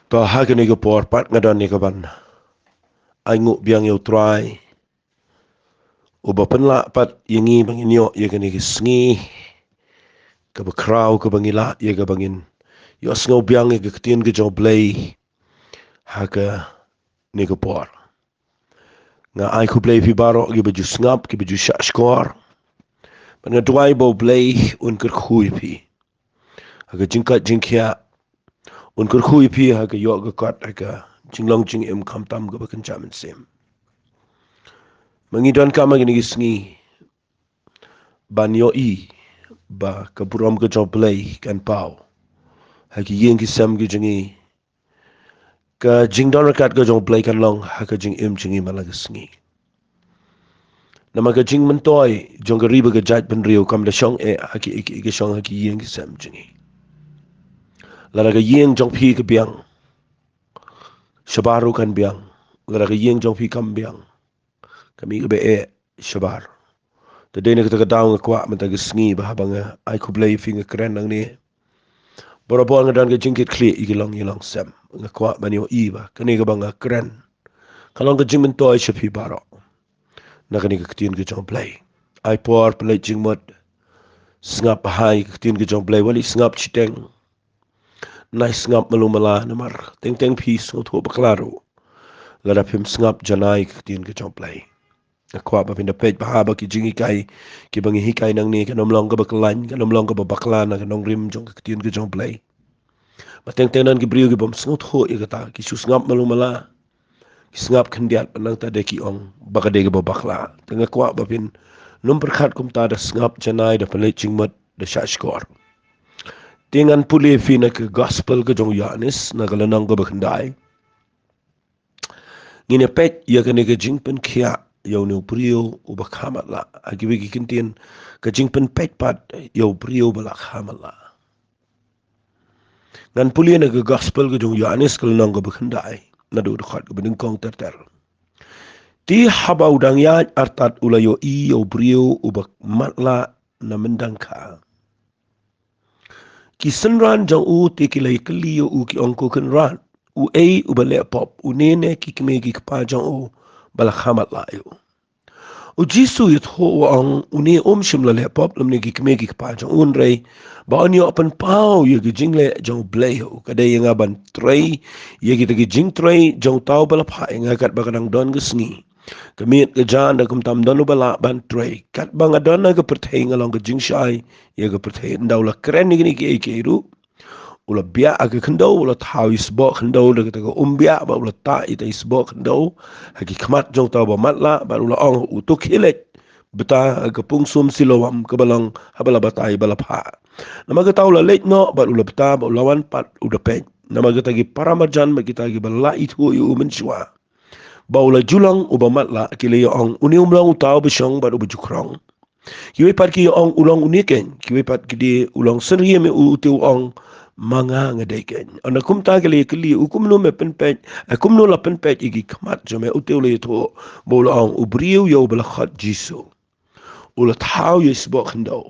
Bahagia ni ke porpat ngadan ni ke ban. Aingu biang yau try. Uba penlak pat yengi bangin yo ye ke ni ke sengi. Ke bekrau ke bangila ye ke bangin. Yo sengau biang ye ke ketien ke jauh blay. Haka ni ke por. Nga ai ku blay fi baro ke baju sengap ke baju syak skor. Pan ngadwai bau blay un ker khui pi. Haka jingkat jingkia. Un ker khui pi haka yo ke kat haka jinglong jing em kam tam ke bakan jamin sem. Mengidon kama gini sengi. Ban yo i. Ba keburam ke jauh blay kan pau. Haki yen ki sem ki jengi. Ka jing don rakat ke jauh blay kan long. Haka jing em jengi malah ke sengi. Nama ka jing mentoi. Jong ke riba ke jat pen riu kam da syong haki ke syong haki yen ki sem jengi. Lada ke yen jong pi ke biang. Syabaru kan biang. Lada ke yen jong pi kam biang. Kami ke be syabar. Tadi ni kita kedau ngekuak mentang ke sengi bahabang ai ku blay fi ngekeren nang ni. Borobor ngadan ke jingkit klik iki long sem. Ngekuak bani o i ba. Kani ke bang keren. Kalau ke jing mentoi syapi barok. Nak kani ke ketien ke jong blay. Ai por pelai jing mod. Sengap bahai ke ketien ke jong blay. Wali sengap citeng. Nai sengap melumala namar. Teng-teng pis untuk berkelaru. Lada pim sengap janai ke ketien ke jong blay. Ngekuak bapinda pej bahaba ki jing ikai. Ki bangi hikai nang ni. Kanom long ke berkelan. Kanom long ke berbaklan. Kanom rim jong ke ketien ke jong blay. Mateng-teng nan ki beriu ki bom sengut ho i kata. Ki su sengap melumala. Sengap kendiat penang tadi ki ong bakade ke babakla. Tengah kuat bapin num perkat kum tada sengap janai da pelit jingmat da syashkor. Dengan pulih fina ke gospel ke jong Yohanes na kalanang ke bakandai. Ngine pet ya kene ke Jingpynpeit yau ni brio ubak Matlah. Agi bagi kintin ke Jingpynpeit pat yau brio balak Matlah. Ngan pulih na ke gospel ke jong Yohanes kalanang ke bakandai. Nadu dekat ke benengkong terter. Ti haba udang ya artat ulayo i o brio ubak Matlah na mendangka. Ki senran jang u ti kilai keli u ki ongko kenran. U ubale pop u nene ki kemegi kepa jang u balak Matlah yo. U jisu yut ho ang u ne shimla le pop lamne ki kemegi kepa jang un rei. Ba on yo apan pau yo ki jingle jang blay ho. Kadai yang aban tray ye ki tagi jing tray jang tau balap hai ngakat bakadang don ke sengi. Kemit ke jan da kum tam donu bala ban tray kat bang adona ke perthai ngalong ke jing shai ye ke perthai ndau la keren ni ki ru ula bia ake kendo ula tau isbo kendo da ke umbia ba ula ta ita isbo kendo haki khamat jong tau ba Matlah ba ula ong utuk hilet beta ke pungsum silowam ke balang habala batai bala pha nama ke tau la leit no ba ula beta ba ula wan pat uda pen nama ke tagi paramajan ba kita gi bala itu yu menjua Baula julang uba Matlah kile yo ong uni umlang utau besyong baru bejukrong. Kiwe pat ki yo ong ulang uniken. Kiwe pat ki di ulang senri me utiu ong manga ngadaiken. Ana kum ta kile kili ukum no me penpet. Akum no la penpet igi kamat jome utiu le to baula ong ubriu yo bala khat jisu. Ula tau yo isbok hendo.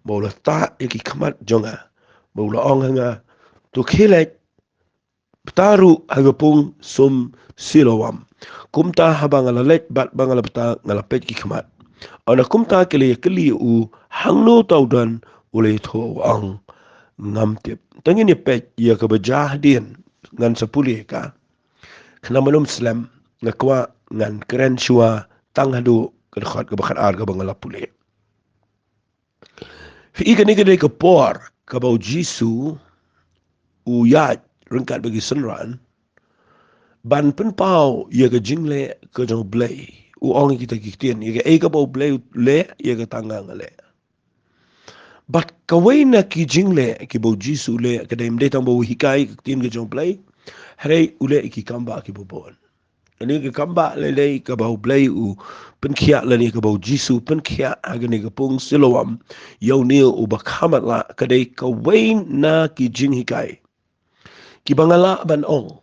Baula ta igi kamat jonga. Baula ong hanga tu kilet Petaru hagapung sum silawam. Kumta habang alalet bat bang alapta ngalapet ki khamat. Ana kumta keli u hangno taudan ule tho ang ngamtip. Tangin ni pet ya ke bejah din ngan sepulih ka. Kena manum Islam ngakwa ngan keren shua tang hadu kedekhat ke bakat ar ke bang alapulih. Fi ikan ke por ke bau jisu u yat rengkat bagi senran ban pen pau ye ke jingle ke jong blay u ong kita kitien ye ke ka bau blay le ye ke tanga ngale bat kawaina ki jingle ki bau jisu le ke dem de tang bau hikai kitien ke jong blay hare ule ki kamba ki bobon ani ke kamba le ke bau blay u pen khia le ni ke bau jisu pen khia agani ke pung silowam yo ni u bakhamat la ke de kawaina ki jing hikai ki bangala ban ong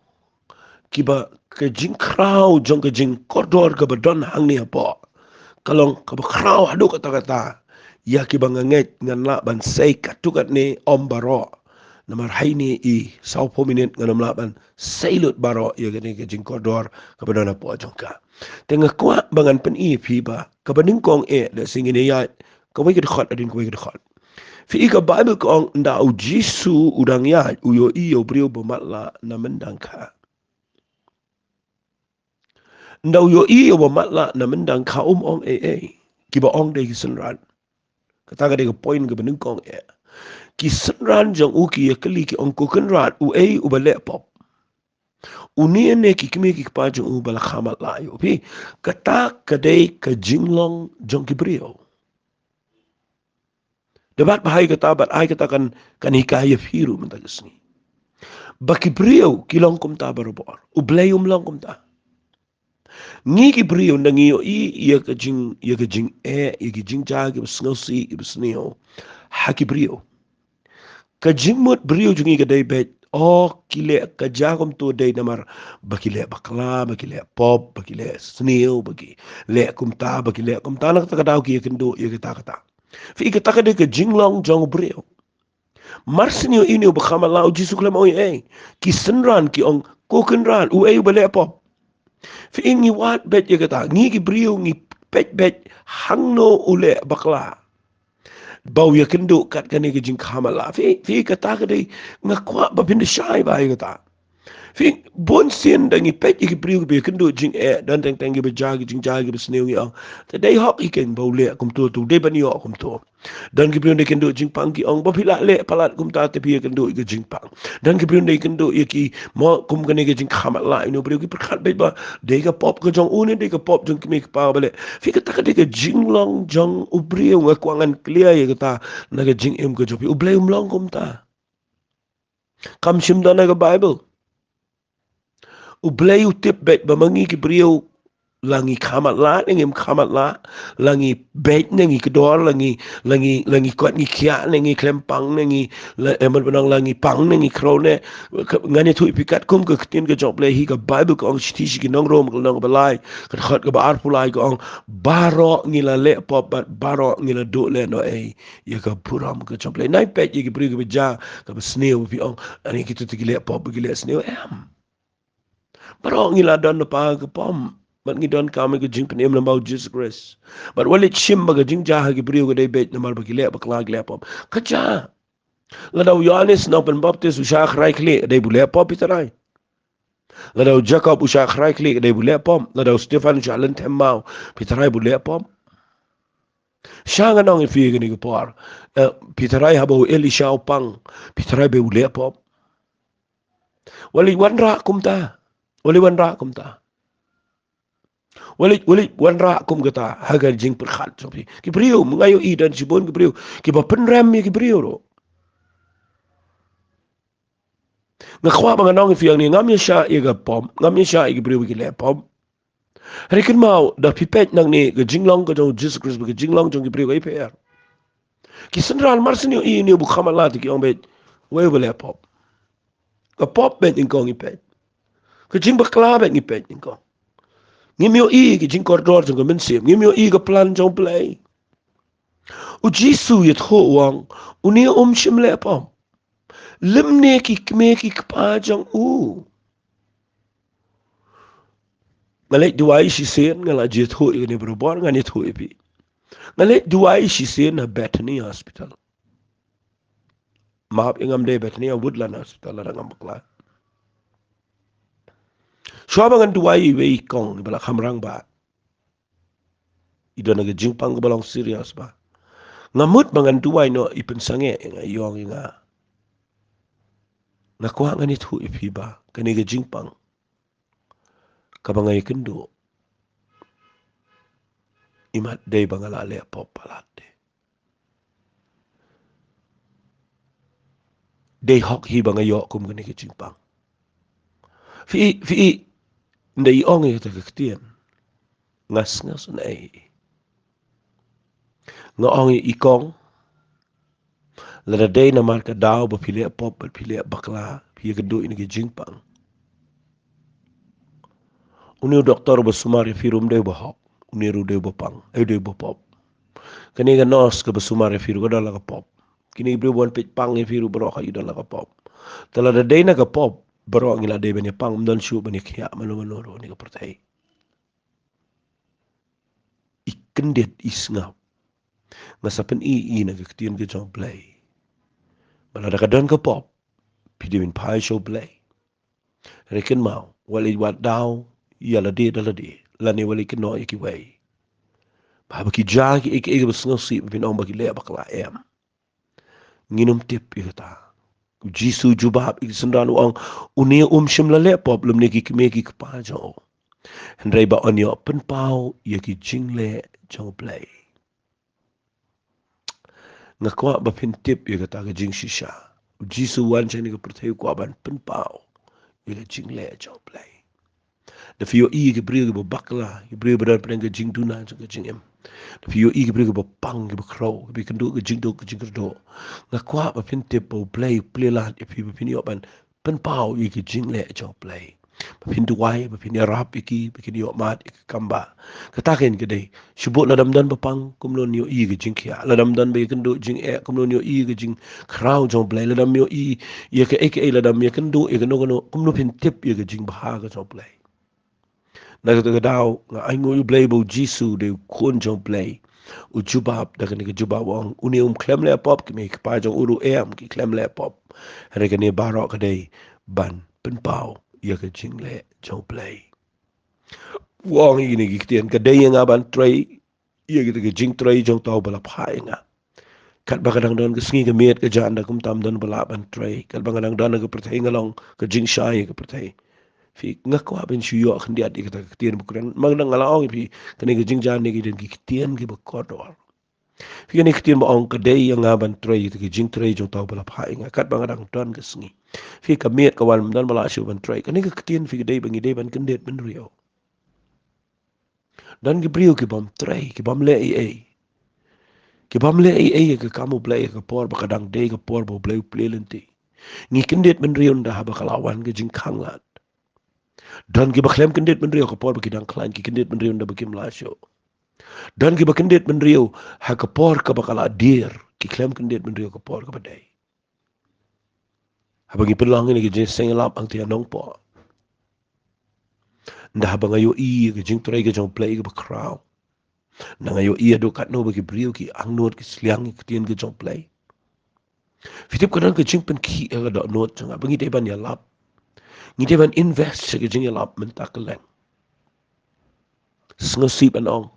ki ba ke jing krau jong ke jing koridor ke badon hang ni apa kalong ke ba krau hadu kata-kata ya ki banganget ngan la ban sei katukat ni om baro namar haini sau pominent nganam laban sailut baro ya gani ke jingkodor kabadona po jongka tengah kwa bangan pen fi ba kabaning kong da singine ya kawai ke khot adin kawai ke khot fi ka bible kong nda u jisu udang ya uyo brio bo matla na mendangka nda uyo bo matla na mendangka ong kiba ong de kisenran kata ka de point ke baning kong kisenran jang u ki kali ki ong ko kenran u bale pop uniene ki kimi ki pa jang u bala khamat la yo pi kata kadai ka jinglong jang ki brio debat bahai kata bat ai kata kan hikayah firu mentagasni baki brio kilong kum ta barobor u blayum long kum ta ngi ki brio nangi yo ya ka jing ya ki jing ja ki sngosi ki sneo ha ki brio ka jingmut brio jungi ka dai bet kile ka jagom to dai namar bakile bakla bakile pop bakile sneo baki le kum ta nak ta daw ki kendo ya kata fi ka takade ka jinglong jong brio marsinio ini u bakama la u jisu klam oi ki senran ki ong kokenran u bale pop fi ingi wat bet ya kata ngi ki brio ngi bet hangno ule bakla bau ya kendo kat kane ke jing khamala fi kata kade ngakwa ba bin shai ba ya kata fi bon sien dangi pet ki brio be kendo jing dan teng teng be jagi jing jagi be sneu ngi te dei hok iken bau le kum to de bani yo kum to dan ki brio de kendo jing pang ki ong ba phila le palat kum ta te pi kendo ki jing pang dan ki brio de kendo ye ki mo kum kane ke jing khamala ino brio ki perkhat be ba de ka pop ke jong une de ka pop jong ki me pa bale fi kata kade ke jing long jong u brio ngakwangan clear ye kata na ke jing em ko jopi u blame long kum ta kam shim da na ka bible u blay u tip bet ba mangi ki brio langi khamat la ngem khamat la langi bet ngi kedor langi kot ngi kya ngi klempang ngi emal benang langi pang ngi krone ngani tu ipikat kum ke tin ke job le hi ka bible ko ong sti ki nong rom ko nong balai ka khat ka bar pulai ko ong baro ngi la le pop baro ngi la do le no ya ka puram ke job le nai pet ye ki brio ke ja ka sneo pi ong ani ki tu ki le pop ki le sneo baro ngi la don pa ka pom but ngi don kame ko jing penem lambau Jesus Christ but walit shim baga jing jaha ki brio ko dai bet namal ba ki le ba klag le pop kacha la daw Yohanes na pen baptis u shakh raikle dai bu le pop itarai la daw Jacob u shakh raikle dai bu le pop la daw Stefan jalan temmau pitarai bu le pop shanga nong fi ni ko por pitarai habo Elisha pang pitarai be bu le pop wali wanra kumta Walit wanra kum kata hagar jing perkhat sopi ki brio mengayo dan sibon ki brio ki ba penram ki brio ro ngakwa bang nong fi yang ni ngam sha ga pom ngam sha ki brio ki le pom hari kin mau da pipet nang ni ga jinglong ga jong Jesus Christ ga jinglong jong ki brio ga iper ki senral marsini ni bu khamala ki ong bet we le pop ka pop bet in kong ipet ka jing bakla bet ni pet in kong ngimyo ki jing koridor jong men sim ngimyo ga plan jong play u jisu yet ho wang uni shim le pom limne ki kme ki kpa jong u ngale duai shi sen ngala jet ho ni brobor ngani ho epi ngale duai shi sen na Bethany Hospital map ingam de Bethany Woodland Hospital la ngam bakla shwaba ngan duai we kong bala khamrang ba idona ga jingpang balong serious ba ngamut bangan duai no ipen sange nga yong nga nakuha nga nit hu ipi ba kani ga jingpang kabangay kendo imat day bangalale pop palate day hok hi bangayo kum kani ga jingpang fi ndai ong ta kaktian ngas na nga ong ikong la day na marka daw ba pili pop ba pili bakla pi ga do ini ga jingpang uni doktor ba sumari firum de ba hok uni ru de ba pang de ba pop kani ga nos ka ba sumari firu ga dala ka pop kini bri bon pit pang e firu bro ka idala ka pop Tala da day na ka pop baro ngila day bani pang mdan shu bani kya manoro ni ka pertai. Ikendet isngap. Ngasapen na ka ketien ke jong play. Bala da ka don ka pop pidimin pai show play. Rekin mau wali wat daw yala de lani wali kino iki way. Bahaba ki jagi iki basngosi bin ong bagi le bakla em. Nginum tip ikata. Jisu jubab ikisandan ang unia shimla le pop lum neki kimeki kapajo. Hendrai ba onyo penpau yaki jingle jong play. Ngakwa ba pintip ikata ka jing shisha. Jisu wan chani ka pertayu kwa ban penpau yaki jingle jong play. Da fiyo ke brio ke bakla, ke brio berar pedang ke jing tuna ke jing em. Da fiyo ke brio ke pang ke crow, ke kendo ke jing do ke jing kerdo. Ngakwa ba pintip ba play lah ke fiyo pini opan penpau ke jing le jong play. Pintu wai, pintu rap iki, pintu yok mat iki kamba. Katakin ke day, subut ladam dan bapang kumlon yo ke jing kia. Ladam dan be kendo jing kumlon yo ke jing crow jong play. Ladam yo ke ladam yo kendo keno kumlon pintip ke jing bahaga jong play. Nagataga daw nga ay ngoy play bo Jisu de kun jong play. Ujubab daga ni jubab ang uni klem le pop ki me pa jong uru ki klem le pop. Rega ni barok kadai ban penpau ya ka jing le jong play. Wong ini giktian kadai nga ban tray ya ka jing tray jong tau bala pai nga. Kat bakadang don ka singi ka miet ka janda kum tam don bala ban tray. Kat bakadang don ka pertai ngalong ka jing shy ka pertai. Fi ngakwa ben shuyo khandiat ikata kitian bukuran magna ngalaong fi kani ke jingjan ni den kitian ke bakodor fi kani kitian ba ong kadai yang ngaban tray ke jing tray jo tau bala phai nga kat bangadang ton ke sngi fi kamet kawan dan bala shu ban tray kani ke kitian fi kadai bangi dai ban kendet ben rio dan ke brio ke bam tray ke bam le ke bam le ke kamu play ke por bakadang dai ke por bo play lenti ngi kendet ben rio nda ha bakalawan ke jing khanglat dan ki baklem kendet menrio ko por bagi dang klan ki kendet menrio nda bagi mlasyo dan ki bakendet menrio ha ko por ka bakala dir ki klem kendet menrio ko por ka badai ha bagi pelang ni ki jeng sengelap ang tia nong po nda ha bangayo ki jeng trai ki jong play ki bakraw na ngayo do kat no bagi brio ki ang not ki sliang ki tien ki jong play fitip kadang ki jeng pen ki ga do not jang bangi de ban ya lap ni de ban invest ki jeng ya lap mentakelen sngasip anong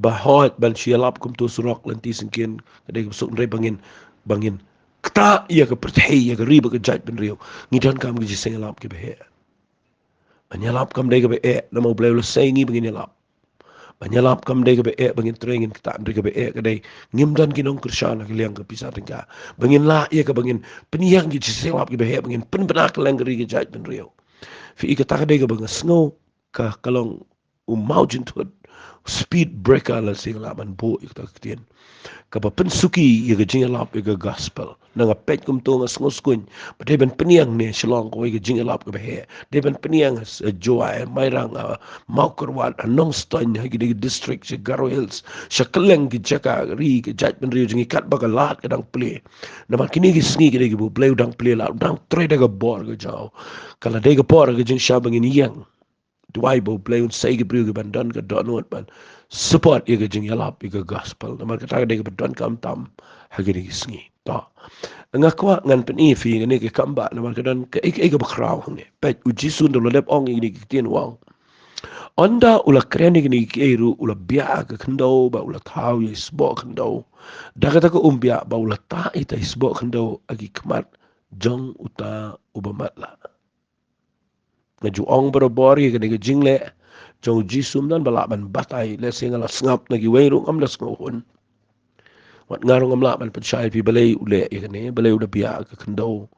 bahot ban sialap kum tu surok lanti singkin kadai sok nrai bangin kta ya ke perthei ya ke riba ke jaj ben rio ngidan kam ke singalap ke behe banyalap kam dai ke be na mau blai lo saingi bangin yalap banyalap kam dai ke be bangin trengin kta ndri ke be kadai ngimdan kinong krishana ke liang ke pisah tengka bangin la ya ke bangin peniang ke singalap ke behe bangin penbenak lengri ke jaj ben rio fi ke tak dai ke bangin snow ka kalong maujin tut speed breaker la sing la man bo ik tak tien ka ba pensuki ye ga jingalap ye ga gospel na nga pet kum to nga ngos kun ba de ben peniang ne shlong ko ye ga jingalap ga he de ben peniang joy mai rang mau kurwan anong ston ha gi district se garo hills shakleng gi jaka ri gi jaj ben ri jingi kat ba ga lat ga dang play na man kini gi sngi gi bu play dang play la dang tre ga bor ga jaw kala de ga por ga jing shabang in yang Duai bo play un say gebru ge ban don ka don wat ban support ye ge jing yalap ye ge gospel na mar ka ta de ge don kam tam ha ge ni sngi ta nga kwa ngan pen e fi ne ge kamba na mar ka don ka e ge bakraw ne pe u jisun do lep ong ni ge tien wang onda ula kreni ge ni ke ru ula bia ge khndo ba ula thau ye sbo khndo da ka ta ko bia ba ula ta ita sbo khndo agi kmat jong uta ubamatla nga juong barobori ga nga jingle jong jisum dan balaban batay le singala ngap nagi wayro am las ngohon wat ngarong am laban pachai pi balay ule ikane balay uda biya ka kando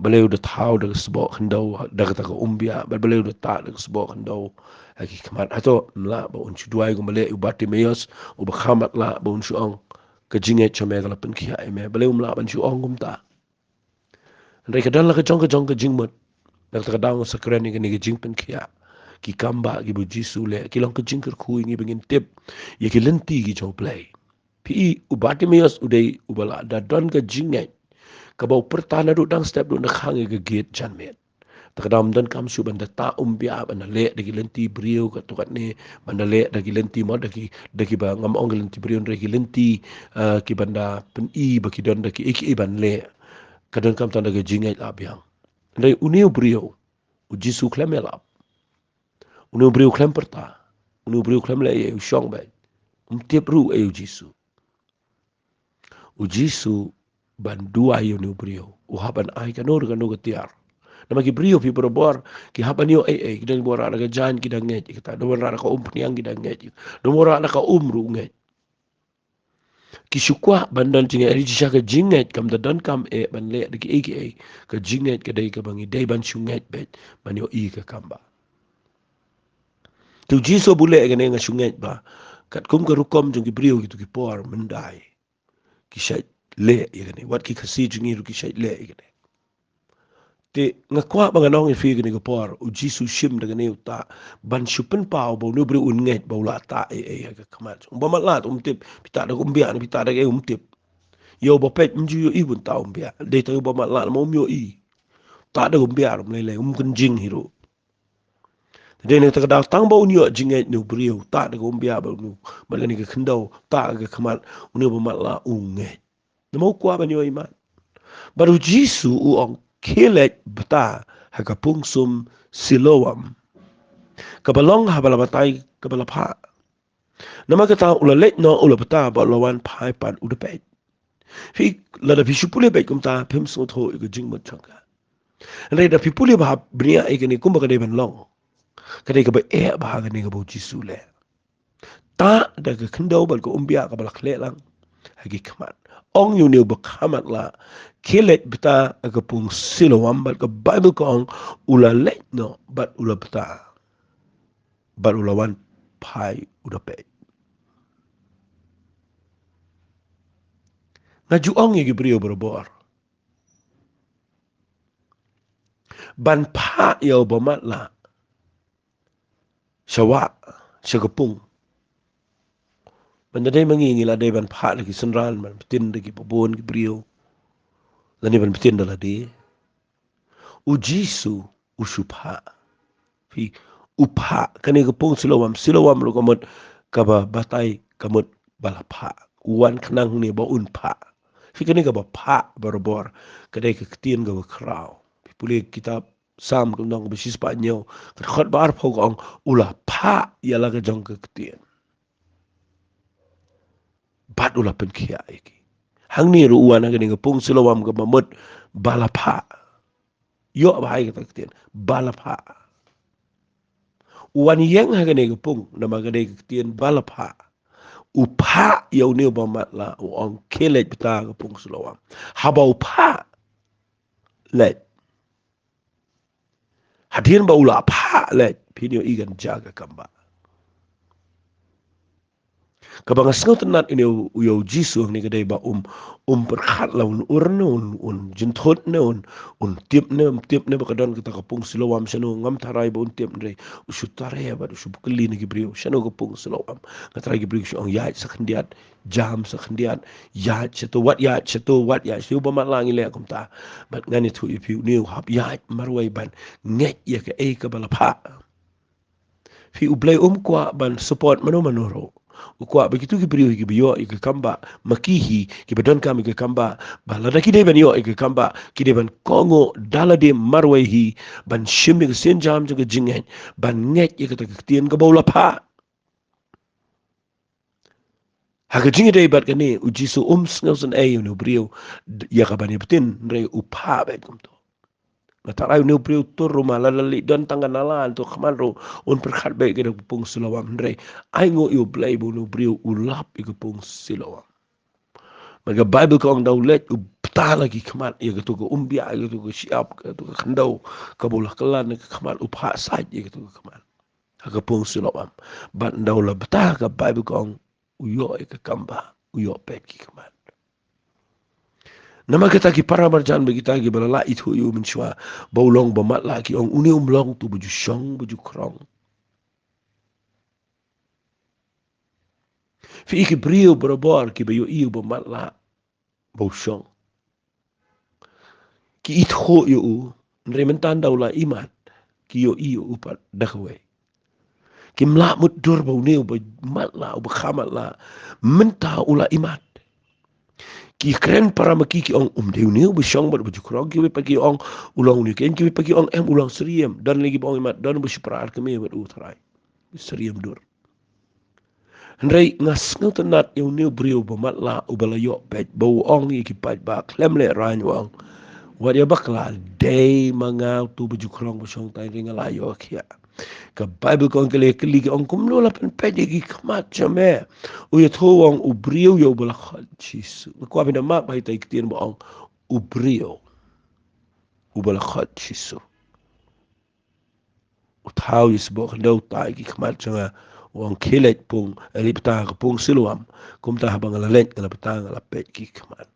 balay uda thaw da sbo kando daga ta umbia balay uda ta da sbo kando aki kamat ato mla ba un chudwai go balay ubati meyos u ba khamat la ba un shuong ka jinge chame gala pen kia me balay umla ban shuong gumta ndai ka dal ka jong ka jingmot dak ta daw sa kreni ni jingpen kia ki kamba ki bu jisu le ki long ka jingker khu ngi bengin tip ye ki lenti ki jo play pi ubati meyos udai ubala da don ka jinge kabau pertana duk dang step duk nakhang ke gate janmet takdam dan kam su banda ta umbia banda le dagi lenti brio ka tukat ne banda le dagi lenti mod dagi ba ngam ong lenti brio dagi lenti ki banda pen I baki don dagi iki ban le kadang kam tan dagi jingai labiang dai uniu brio ujisu klemelap uniu brio klem perta uniu brio klem le e shong ba tiap ru e ujisu ban dua yo uniu brio uhaban ai kanor kanor tiar nama ki brio pi berbor ki haban yo kita bora ada jan kita nget kita do bora ka pniang kita nget do bora ka ru nget ki shukwa bandan jinga eri jisha ka jinget kam da dan kam ban le de ki ka jinget ka dai ka bangi dai ban shunget bet ban yo ka kamba tu jiso bule ga ne nga shunget ba kat kum ka rukom jung ki brio ki tu ki por mendai ki shay le ga ne wat ki khasi jungi ru ki shay le ga ne te nga kwa ba nong e fi ni ko por u jisu shim daga ne uta ban shupen pau bo no bre un nget bo la ta ga kamat ba ma la tip pita da umbia ni pita da tip yo bo pet mju yo i bun ta umbia de ta ba ma la mo myo i ta da umbia rum le kun jing hiro de ne ta da tang bo nyo jing nget no bre ta da umbia ba no ba ni ga khndo ta ga kamat no ba ma la u nget mo kwa ba nyo i ma baru jisu u ong kilet bata hakapung sum silowam kabalong habalabatai kabalapha nama kata ula let no ula bata ba lawan pai pan udapet fi la da pishupule bet kumta pim so tho iku jingmut changa re da pipule ba bria ikani kumba ka ban long kade ka ba ba ga ne ga bo jisu le ta da ka khndo bal ko umbia ka balak le lang hagi kamat ong yu ne ba kamat la kilet beta agapung silowam bat ka Bible kong ula let no bat ula beta bat ula wan pai udape ngaju ong yi brio berbor ban pa yo ba Matlah shawa shagapung banda dai mangi la dai ban pa lagi senran ban tin lagi pobon ki brio lani ban tin dala di ujisu usupha fi upha kani gapung silowam lo kamot kaba batai kamot balapha wan khnang ni ba unpha fi kani ka ba pha berbor kadai ka ktien ga kraw pule kitab sam ko nong bisis pa nyo ka khot bar phog ong ula pha yala ka jong ka ktien bat ula pen khia iki hang ni ru wan ga ni ga pung silowam ga mamut balapha yo ba hai ka ktien balapha wan yang ha ga ni ga pung na ma ga ni ka ktien balapha upha yau ni ba Matlah u ong kelet beta ga pung silowam haba upha let hadin ba ula pha let pinyo igan jaga kamba kabang asngaw tanat ini uyo jisu ni kadai ba perkhat la urne jinthot ne tip ne ba kadon kita kapung silowam sano ngam tarai ba tip ne usutare ba usubukli ni gibriu sano kapung silowam ngatarai gibriu song ya sakhandiat jam sakhandiat ya chato wat ya su ba malang ile kumta bat ngani thu ipiu ni hab ya marwai ban nget ya ka e ka balapha fi ublay kwa ban support manoro ukwa begitu ki brio ki bio ki kamba makihi ki bedon kam ki kamba balada ki de ben yo ki kamba ki de ban kongo dalade marwehi ban shimmi ki sen jam jo jingen ban nget ki ta tien ga bola pha ha ga jingi de bat kani ujisu snelsen ay no brio ya ka ban yetin re upha be kumto Natarai ni brio turu malali dan tangan nalan tu khamaro un perkhat baik ke pung silawam ndre ai ngo yu play bu no brio ulap ke pung silawam maga bible ko ang daulet u pta lagi khamat ye ke tu ko umbia ye tu ko siap ke tu khandau ka bola kelan ke khamat u pha sai ye ke tu khamat ka pung silawam ban daula pta ka bible ko ang u yo ke kamba u yo pet ki khamat nama kita ki para marjan bagi kita ki balala itu yu menchua baulong ba Matlah ki ong uni umlong tu buju shong buju krong fi ki brio berabor ki bayu iu ba Matlah bau shong ki itho yo rementan daula imat ki yo upat dakwe ki mla mudur bau neu ba matla ba khamatla menta ula imat ki kren para maki ki ong deu neu ba shong ba jukrong ki pa ki ong ulang ni ken ki pa ki ong ulang seriem dan lagi bang imat dan ba shiprar ke me ba utrai seriem dur Hendrai ngas ngutenat yo neu brio ba matla ubala yo pet bau ong ki pat ba klemle ranwang Wadia bakla day mangau tu baju kerong bosong tai ringa layo kia. Ka Bible kong kele keli ong kumlo la pen pede ki kamat jame. Uya thowang ubrio yo bola khad chisu. Ko abina mak bai tai kitien bo ong ubrio. Ubala khad chisu. Utau is bo khandau tai ki kamat janga wang kelet pung elipta ka pung siluam. Kum ta habang la let la petang la pet ki kamat.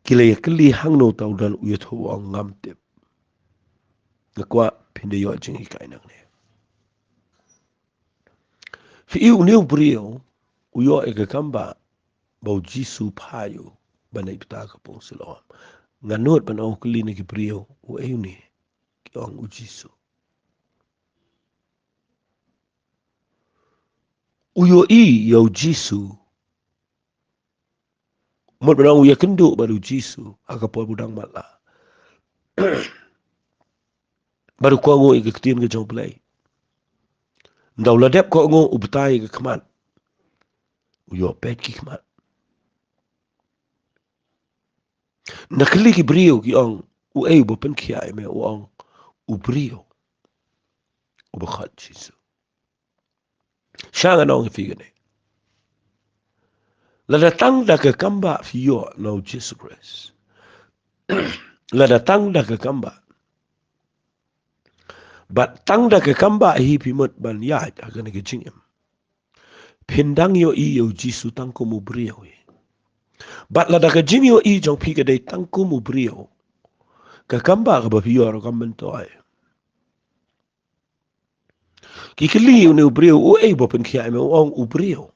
Kila ya keli hang no tau dan uya thowang ngam tip. Ngakwa pinde yo jingi kainang ne. Fi iu neu brio uyo e kamba bau jisu payo bana ipta ka pong silom. Nganot ban au kli ne ki brio u eu ni ki ong u jisu. Uyo i yo jisu mot ban au ya kendo baru jisu aka po budang Matlah. Baru ko ngo i ke tien ke jong play. Ndau la dep ko ngo u betai ke kman. Uyo pet ki kman. Nakli ki brio ki ong u eu bo pen kia me u ong u brio u bakhat jisu. Siya nga nong ifigane. La datang da ke kamba fiyo no Jesus Christ. La datang da ke kamba. Bat tang da ke kamba hi pimot ban ya agane ke jingem. Pindang yo i yo jisu tang ko mu brio. Bat la da ke jing yo i jong pika de tang ko mu brio. Ke kamba ka ba fiyo ro kambentoy. Ki kili ne brio o e bo pen kia me o u brio.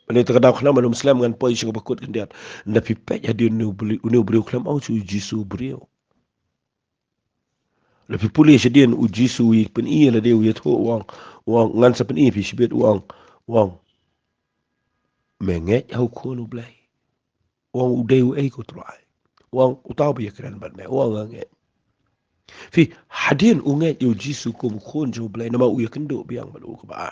Pane ta kada khna manum Muslim ngan poi sing bakut kendiat. Na pipet ya dia ne brio klam au su jisu brio. Lepi puli sedian uji sui pen iya la dia uyat ho wang ngan sa pen iya pi sibet wang menget hau kono blai wang udai u ei ko trai wang utau bi kran ban me wang nget fi hadin unget yu jisu kum kon jo blai nama uya kendo biang balu ko bar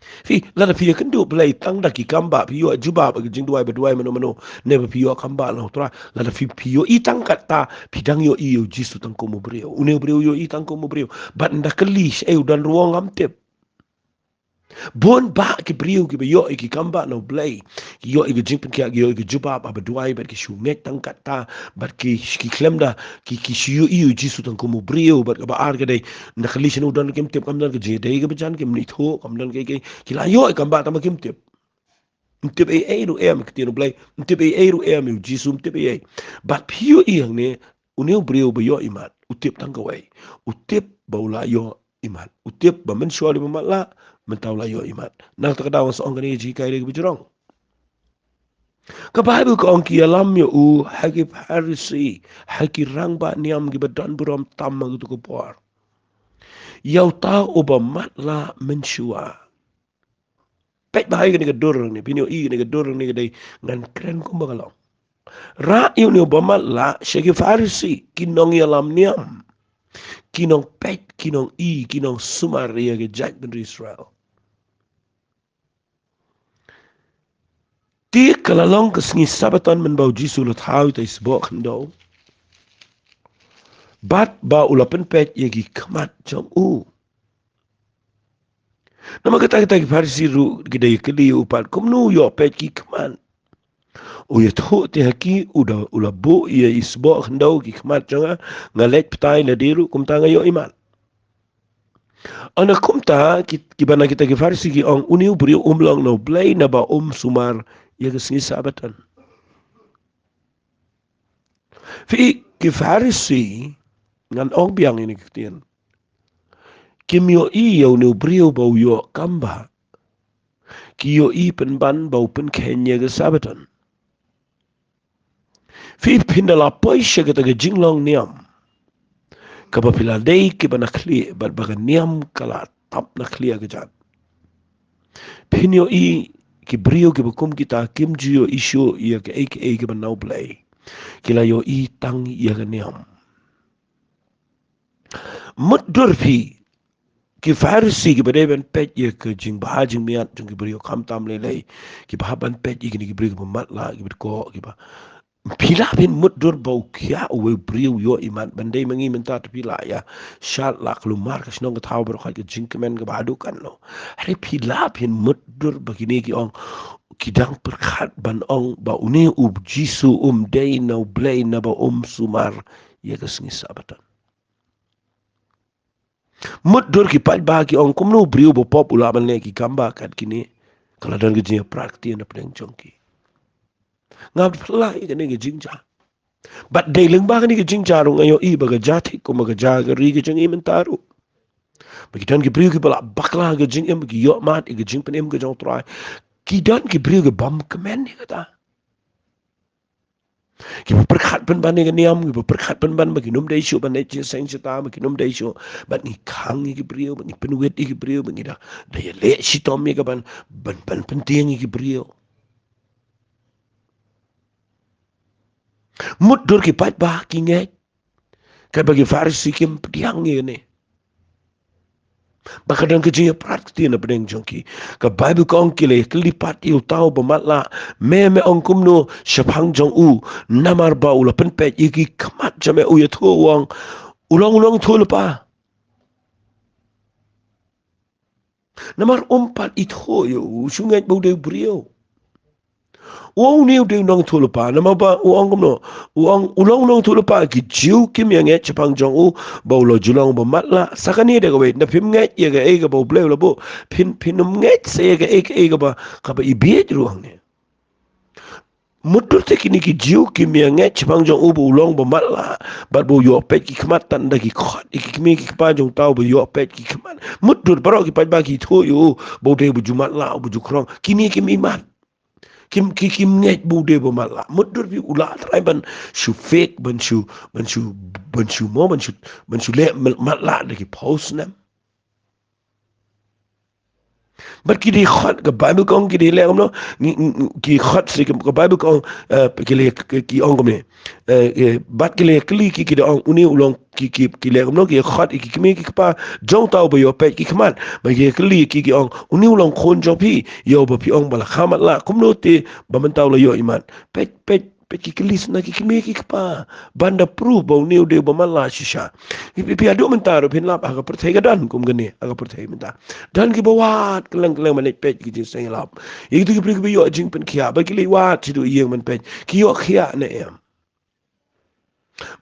fi la da fi kendo blai tang da ki kamba pi yo juba ba jing duai ba duai mano ne ba pi yo kamba la tra la da fi yo i tang kata pidang yo i yu jisu tang ko mo brio une brio yo i tang ko mo brio bat nda kelis e dan ruang am tep bon ba ki brio ki yo ki kamba no blai yo ki Jingpynpeit ki yo ki juba ba duai ba ki shumet tang kata bat ki klemda ki shiu i jisu tang ko mo brio bat ba ar ga dai na kelis no dan kem tep kam dan ke je dai ga bajan kem ni tho kam dan ke ki la yo kamba ta ma kem tep Mtip e ru e me kitino blai mtip e ru e me jisu mtip e bat pio i ang ne uneu brio ba yo imat utip tang kawai utip ba ula yo imat utip ba men shwali ba Matlah mentau yo imat nak tak dawan so ngani ji kai de bijrong ka Bible ko ang kialam yo u hagi Pharisee hagi rang ba niam gi badan buram tam ma ko por yau ta oba Matlah menshua pet bahai ni gadur ni pinyo i ni gadur ni gadai ngan kren ko bagalong ra yu ni oba Matlah hagi Pharisee kinong yalam niam kinong pet kinong i kinong sumaria ge jaj ben Israel Ti kalalong kesengi sabatan menbau jisu lut hau ta isbok hendo. Bat ba ulapen pet yagi kemat jong u. Nama kata ki Pharisee ru gidai kedi upat kumnu yo pet ki kemat. O ya tho te haki uda ulabu ya isbok hendo ki kemat jonga ngalet petai la diru kumta ngayo iman. Ana kumta ki bana kita ki Pharisee ki ong uniu beri umlang no blai na ba sumar ya kesengi sabatan. Fi ki Pharisee ngan ong biang ini kitien. Kim yo i yo nu brio bau yo kamba. Ki yo i pen ban bau pen kenya ke sabatan. Fi pindala poisha kata ke jinglong niam. Kapa pila dei ke banakli bat baga niam kala tap nakli agajat. Pinyo I ki brio ke bakum kita kim jio isyo ia ke ke banau play. Kila yo I tang ia ke niam. Mut durfi ki farsi ki bade pet ia ke jing bahajing miat jung ki brio kam tam lelei ki bahaban pet ia ki brio ke matlah ki ko ki ba pila bin mudur bau kia we brio yo iman bandai mangi minta tu pila ya syat la kelumar ke senong ke tahu berkat ke jingkemen ke badukan lo hari pila bin mudur begini ki ong kidang perkat ban ong ba uni jisu dei na blay na ba sumar ya ke sengis abatan mudur ki pat ba ki ong kumno brio bo pop ulaban le ki gamba kat kini kalau dan ke jing prakti na pedeng jongki ngab pelai ke ne ke jingja But day lang ba ni kijing charo ngayon baga jati ko magajaga ri kijing imentaru. Bagitan ki priyo ki pala bakla kijing im ki yo mat ki kijing penem ki jong try. Kidan ki priyo ki bam kemen ni kata. Ki berkat pen ban ni niam ki berkat pen ban bagi num dai shu ban dai seng sita bagi num dai shu ban ni kang ki priyo ban ni penuet ki priyo ban ni da dai le shitom ki ban penting ki priyo. Mut dur ki pat ba ki ngai. Kaya bagi farisi kim pediang ni. Bakadang kerja prakti na pedeng jongki. Ka Bible ka ong kile kelipat iu tau bermatlah me ong kumno syapang jong namar ba ula penpet iki kamat jame ya tu wang ulang tu lepa. Namar umpat itu yo sungai bau de brio. Uang ni udah nong tu lepa, nama ba uang kumno, ulang tu lepa ki jiu kim yang cepang jong bau lo julang bermatlah. Sakani ada kau na pim nget ya ke bau bleu lo bu pin nget saya ke ba kapa ibiet ruang ni. Mudur te kini ki jiu kim yang cepang jong bau ulang bermatlah, bat bau yo pet ki kematan dah ki kot ki kimi ki kepang jong tahu bau yo pet ki kemat. Mudur baru ki bagi tu yo bau de baju matlah baju krong kini kimi mat. Kim net bude bermatlah. Mudur bi ulah try ban shu fake ban shu mo ban shu le matlah de ki post nam. But kidi khot ke Bible kong kidi le ngom no ki khot se ke Bible kong ki le ki ong kom ne bat ki le kli ki ong uni ulong ki le ngom no ki khot ki kimi ki pa jong tau bo yo pe ki kman ba ki kli ki ong uni ulong khon jong pi yo bo pi ong bala khamat la kom no te ba man tau la yo iman pe ki kelis na ki kimi ki pa banda proof bo new de bo man la shisha pi adu mentaro pin lap aga perthai gadan kum gani aga perthai menta dan ki bawat keleng manet pej ki jing seng lap itu ki pri ki yo jing pen kia ba ki le wat sidu yeng man pej ki yo kia na em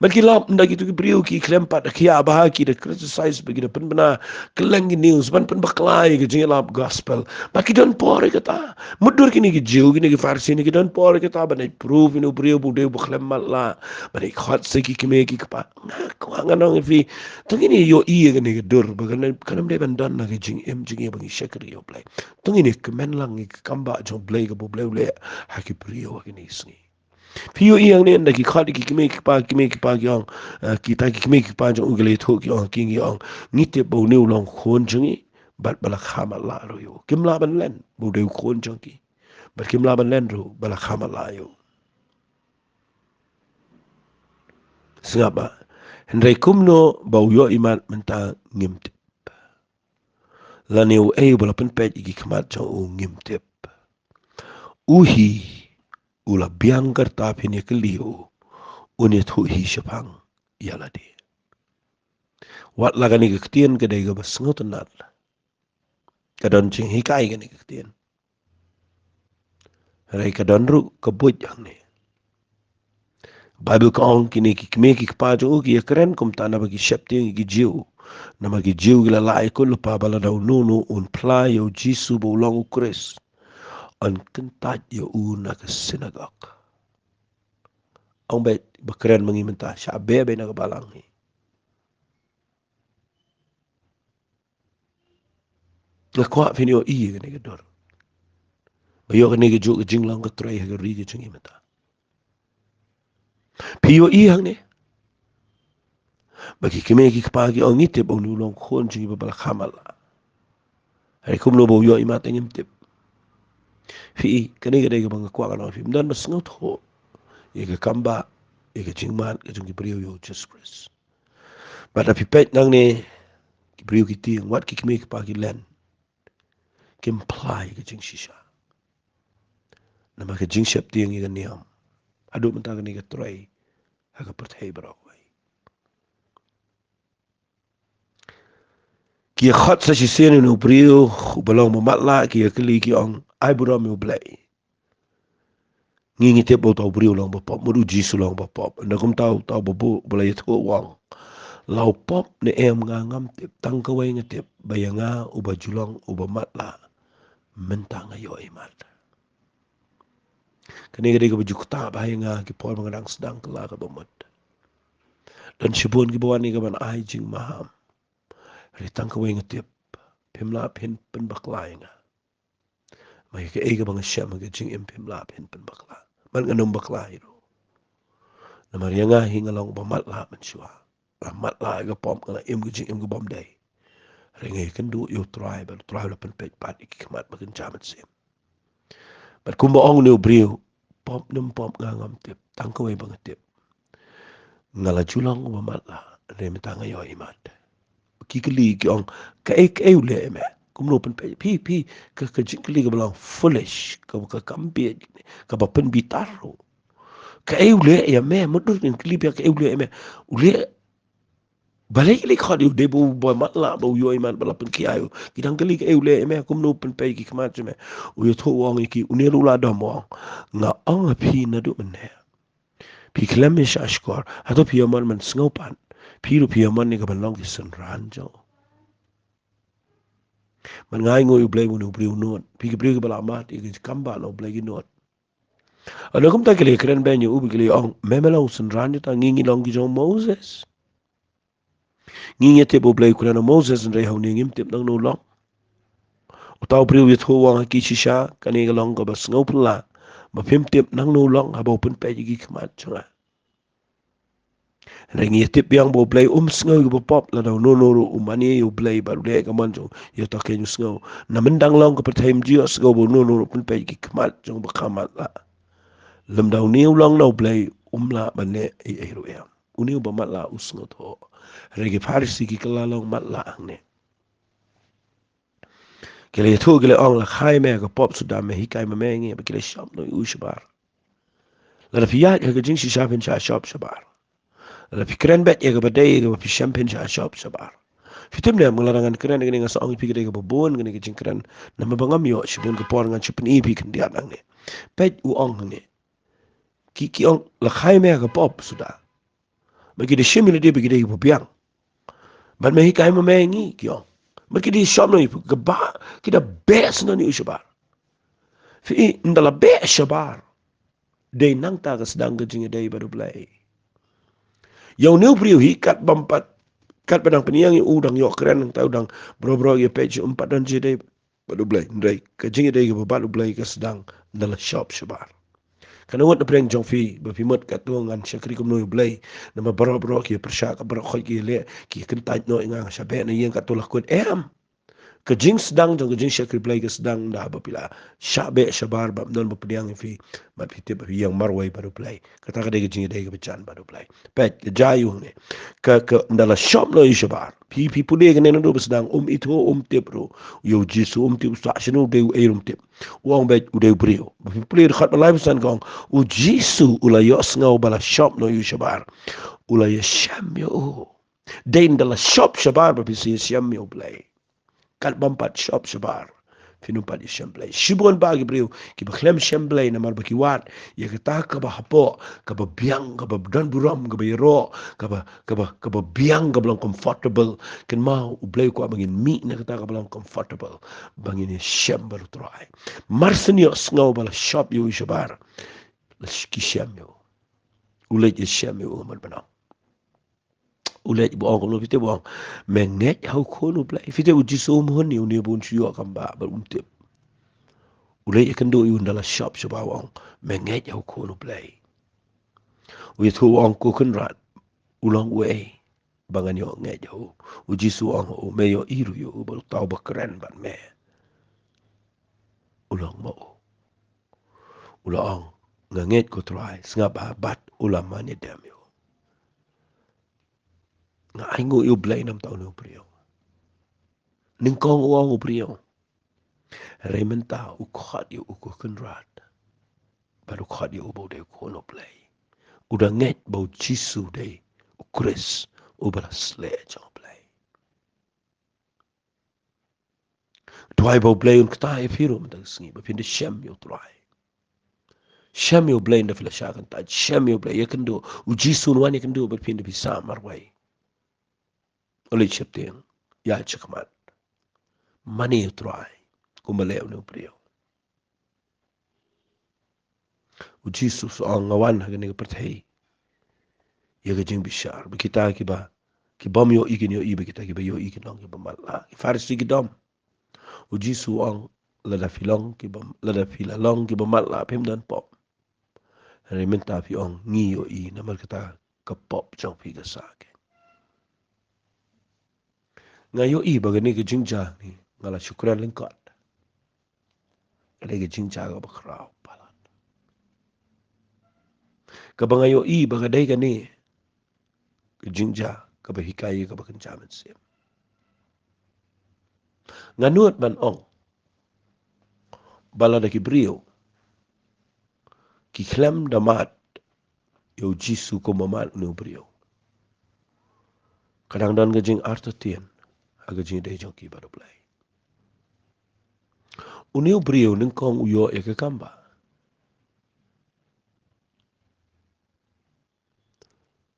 Bagi lap nda gitu ki brio ki klempat kia bah ki de criticize bagi de pen bena keleng news ban pen baklai ki jing lap gospel bagi don pore kata mudur kini ki jiu kini ki farsi ni ki don pore kata ban prove inu brio bu de bu klem matla ban khot se ki me ki pa ko nganong fi tungini yo i ni ki dur bagan kanam de ban don na ki jing em jing bagi shakri yo play tungini ki men lang ki kamba jo play ko bu play le ha ki brio kini singi Piyo iyang ni anda ki khadi ki kimi ki pa ki ong kita ki kimi ki pa jong ugale tho ki ong kingi ong ngite bo new long khon jungi bat bala khama la ro yo kim la ban len bo de khon jong ki bat kim la ban len ro bala khama la yo singapa hendrai kumno bo yo iman menta ngimte la neu e bola pen pet ki khamat jong ngimte uhi ula biang karta phine kelio uni thu hi shapang yaladi wat lagani ke ktien ke dai ga basngot nat kadon ching hikai ke ni ke ktien rai kadon ru ke buj yang ni Bible ka ong kini ki kme ki pa jo ki kren kum ta na bagi shapting ki jiu na bagi jiu la lai ko pa bala dau nunu un pla yo jisu bo long ukres an kentat yo una ke sinagog ang bet bakren mangi menta sha bebe na balang ni na kwa finio i ne gedor bayo ne ge ju jinglang ke trai ge ri ge chingi menta Piyo ihang ni. Bagi kime ki pagi ang ngitip ang nulong kon jingi babala kamal. Hari kum no bo yo imata ngimtip. Fi kani gade ga bang kwa kana fi dan mas ngot ho. Ye ga kamba ye ga jingman ga jingi priyo yo Jesus Christ. Bada fi pet nang ni ki priyo ki ting wat ki kime ki pagi len. Kim plai ga jing shisha. Nama ka jing shep ting ga niam. Adu menta ga ni ga trai ha ga perthai barok. Kia khat sa si sene no brio balong mo matla kia kili ki ong ai bura me blai ngingi te bo tau brio long ba pop mudu jisu long ba pop na kum tau bobo blai tho wang lau pop ne em nga ngam te tang ka wai nga te bayanga uba julong uba matla mentang ayo imat kani gade ka bujuk ta bayanga ki por mga dang sedang kala ka bomot dan shibun ki bawani ka ban ai jing maham ri tang ka wai nga te pimla pin pen baklai nga mai ke ega bang syam ke jing impim la pen pen bakla man nganum bakla iro na marianga hinga long ba matla man shua la matla ga pom kala im ge jing im ge bom dai ringe kan du yo tribe pen pet pat ik kmat ba kan jamat sim bat kumba ong ne brio pom num pom ngam tip tang ko bang tip ngala julang ba matla re metanga yo imat kikeli ki ong ka ek eule me kum no pen pi ka jingli ga blang foolish ka kambi ka ba pen bitaro ka eule ya me mudur nin klibia ka eule me ule balik li khadi de bo bo matla bo yo iman bala pen ki ayo kidang kali ka eule me kum no pen pe ki kmat me u yo tho wang ki unelu la do mo nga ong pi na du ne pi klemish ashkor hato pi man sngopan pi ru pi man ni ka ban long ki san ranjo man ngai ngoi blai mu no briu not pi ki briu bala mat i kamba lo blai gi not ana kum ta kele kren ben yo ubi kele ong memelo san ranjo ta ngingi long gi jo Moses ngingi te bo blai kuna Moses ndai hau ni ngim tip nang no long utau briu yet ho wang ki shisha kani ga long ga bas ngopla ma pim tip nang no long abo pun pe gi kmat changa rengi tip yang bo blai sngo go pop la no no umani yo blai ba le ga man jo yo ta ke sngo na mendang long ko perthaim ji sngo bo no pun pe gi kmat jong ba khamat la lam dau ni long no blai la bane e ro ya uni ba mat la usngo to regi farisi ki kala long mat la ne kele to kele ong la khai me ga pop su da me hi kai me ngi ba kele shop no u shabar la fiya ga jing shi shop in shop shabar la fikren bet ya ga badai ga fi champagne shop shabar fitim ne mularangan kren ga nga song pi ga bon ga jing kren na mabangam yo shibun ga por ngan chipin e pi kan dia nang ne pet u ong ne ki ong la khai me ga pop su da bagi de shimile de bagi de biang ban me hi kai me ngi ki ong bagi de shop no ga ba ki da best no ni shabar fi ndala be shabar de nang ta ga sedang ga jing de baru blai yang new priu hi kat bampat kat padang peniang yang udang yok keren nang tau dang bro ye page 4 dan jede baru blai ndai ka jing de ga baru blai ka sedang ndala shop shabar kana wat preng jong fi ba fi mot ka tuangan syakri kum no blai nama bro ki persya ka bro khoi ki le ki kentai no inga sabe na yen ka tulak kun ke jing sedang jong ke jing syakri blai ke sedang dah bapila syabe syabar bab non bapediang fi mat fitip yang marwai baru blai kata ka de jing de ke becan baru blai pet ke jayu ne ke ndala shop no syabar pi pule ke ne no sedang itu tip ro yo jisu tip sa shinu de tip wong bet ude brio pi pule khat balai pesan kong u jisu ula yo ngau bala shop no syabar ula yo syam yo de ndala shop syabar ba pi syam yo blai kat bampat shop shabar finumpat di shamblay shibon bagi brio ki bakhlem shamblay na mar baki wat ya kata ka ba hapo ka ba biang ka ba dan buram ka ba yero ka ba biang ka blang comfortable ken ma u blay ko bangin mi na kata ka blang comfortable bangin sham baru try marsenio sngaw bala shop yu shabar ki sham yo ulet ye sham yo mar bana ulet bo ko lo fite bo menget hau ko no play fite uji so mo ni uni bon chiyo kamba ba untip ulet kan do yu ndala shop shop awang menget hau ko no play With who on cooking rat, ulang way, bangan yo ngej ho, ujisu ang ho, mayo iru yo, ubal tau bakren ban me, ulang mo, ulang ngangej ko try, ngap bat ulam mani dem yo. Nga aingo yo blay nam tau no priyo. Ningkong uang priyo. Rementa ukhat yo ukukin rat. Baru khat yo ubau de kono play. Udah ngej bau jisu de ukris ubalas le jang play. Tuai bau play un kta e firu mentang singi bapinde shem yo tuai. Shem yo play nda flashakan ta shem yo play yakendo ujisu wani yakendo bapinde bisa marwai. Oleh chepteng ya chakmat. Mani yo tuai. Kumbale no priyo. Ujisu so ngawan hagani perthai. Ya ke jing bishar kita kiba kibam yo ikin yo iba kita kiba yo ikin long kiba Matlah farisi kidam ujisu ang lada filong kiba lada filalong kiba Matlah pim dan pop rementa fi ong ngi yo i namal kita ka pop jang fi ka sake nga yo i bagani ke jingja ni ngala syukran lengkot ada ke jingja ka bakrau palat ka bangayo i bagadai ka ni ke jingja ka bahikai ka bakencaman sim nganuat ban ong balada ki brio ki klem damat yo jisu ko mamat no brio kadang dan gajing artatian aga jing dai jong ki baru play uneu brio ning kong uyo e ke kamba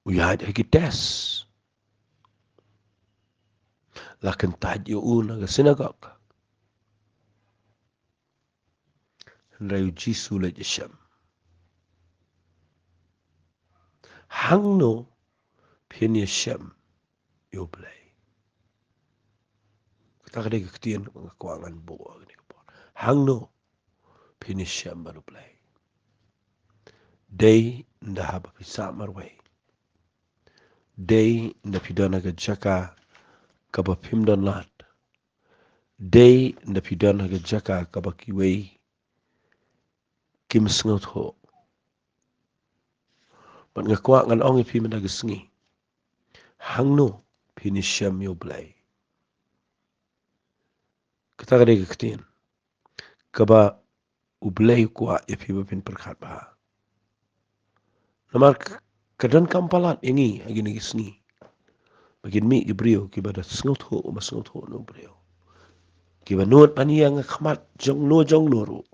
uya de ki tes lakin taj yo una ga sinagog rayu jisu le jesham hangno pin yesham yo play kita kade ketien kwangan bo ni ko hangno pin yesham baru play day nda haba pisa marway day nda pidana ga jaka kaba pimdan lat day nda pidana ga jaka kaba kiwei kim sngot ho ban nga kwa ngan ong ipi mena gesngi hangno pinisham yo blay kata kade ketien kaba ublay kwa ipi bapin perkhat ba namar kadan kampalat ingi agini gesngi bagin mi ibrio kibada sngot ho masngot ho no brio kiba nuot pani yang khmat jong no ro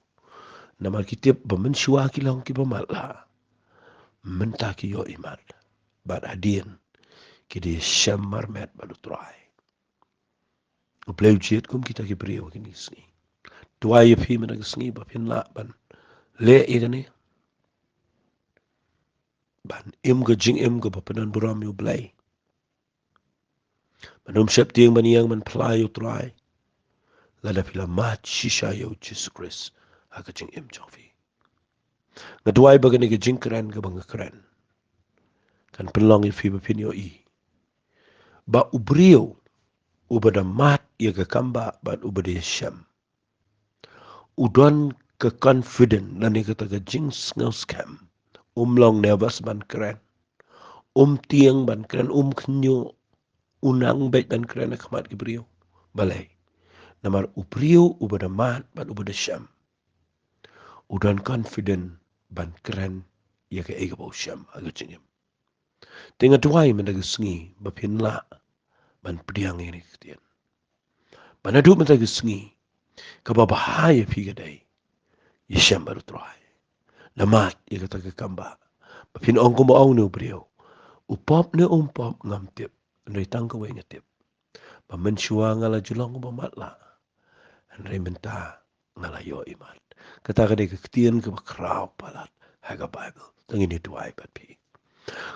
namar kitip bamen kilang kiba Matlah menta ki yo imat bad adien kidi shamar met balu try ublay jet kum kita ki brio kini sngi tuai phi mena sngi ba pin la ban le igani ban im ga jing im ga bapanan buram yo blay manum shep tiang ban yang man play yo try lada pila mat shisha yo Jesus Christ aga jing im jongfi ngadwai bagani ga jing kran ga bang kran kan penlong i fi bapin yo i ba ubrio ubada mat ya ga kamba ban ubada sham udon ke confident nani kata ga jing sngal scam long nervous ban kran tiang ban kran knyo unang bet ban kran khmat ki brio balai namar ubrio ubada mat ban ubada sham udon confident ban kran ya ga ega bo sham aga jingim tinga tuai mendaga sngi bapin la ban pediang ini ketian banadu mendaga sngi kaba bahaya piga dai yesham baru tuai namat ya kata ke kamba bapin ong ko mo no brio upop ne umpop ngam tip ndai tang ko we ngatip pamen shua ngala julong ko Matlah ndai menta ngala yo imat kata ka de ketian ke bakrau palat haga bible tangini tuai bat pi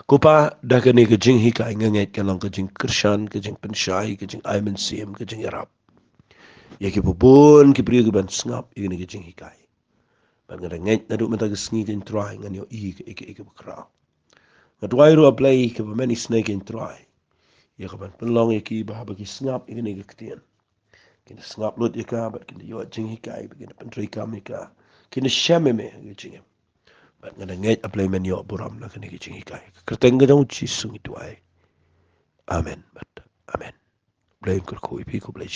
kupa dah kene ke jing hikai nganget ke long ke jing Krishan ke jing pensyai ke jing aiman sim ke jing Arab ya ke bubun ke priyo ke ban ngap ini ke jing hikai ban ngadang nget nadu menta ke sngi ke try ngan yo i ke bakrau Ngadwai ro play ke many snake in try. Ya kapan penlong ya ki bah bagi snap ini ke ketien. Kena snap lot ya ka bat kena yo jing hikai kena pentri kam ka. Kena shame me jing. Bat ngada ngai apply men yo buram na kena jing hikai. Kerteng ga dong chi sung itu ai. Amen bat. Amen. Blame ko ipi ko blame